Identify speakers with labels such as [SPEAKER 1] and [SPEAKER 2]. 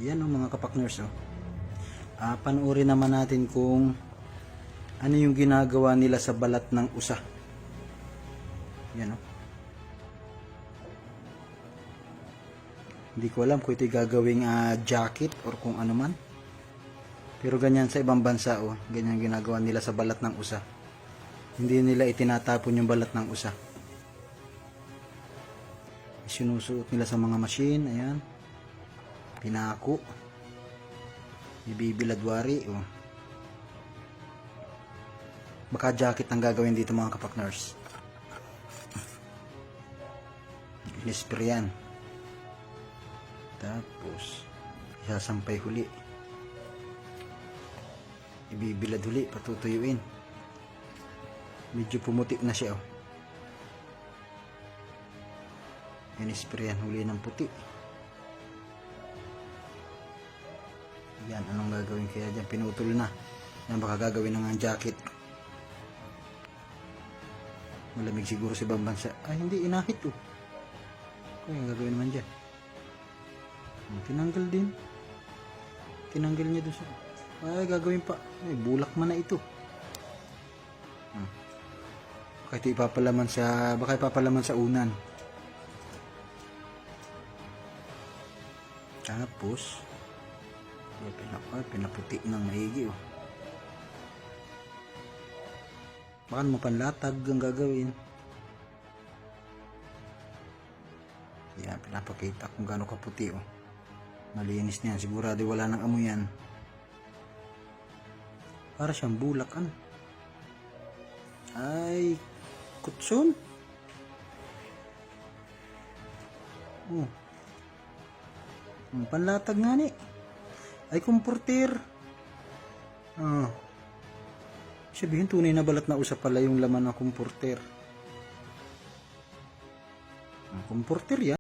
[SPEAKER 1] Yan o mga kapakners o. Panoorin naman natin kung ano yung ginagawa nila sa balat ng usa. Yan o. Hindi ko alam kung ito'y gagawing jacket or kung ano man. Pero ganyan sa ibang bansa o. Ganyan ginagawa nila sa balat ng usa. Hindi nila itinatapon yung balat ng usa. Sinusuot nila sa mga machine. Ayan. Pinako. Ibibiladwari o. Baka jacket ang gagawin dito mga kapakners. Inisprayan. Tapos isasampay huli. Ibibilad huli, patutuyuin. Medyo pumuti na siya oh. Inisprayan huli ng puti. Yan, anong gagawin kaya dyan? Pinutol na. Yan, baka gagawin na nga jacket. Malamig siguro sa ibang bansa. Ay, hindi, inahit oh. Kaya gagawin naman dyan. Tinanggal din. Tinanggal niya doon sa... Ay, gagawin pa. Ay, bulak man na ito. Baka ito ipapalaman sa... Baka ipapalaman sa unan. Tapos... pinaputi ng maigi oh. Baka mapanlatag ang gagawin. Yan, pinapakita kung gaano kaputi oh. Malinis niyan, sigurado wala nang amoy yan. Para siyang bulakan. Ay, kutsun. Oh. Panlatag nga ni. Ay, komporter. Sabihin, tunay na balat na usap pala yung laman ng komporter. Komporter yan.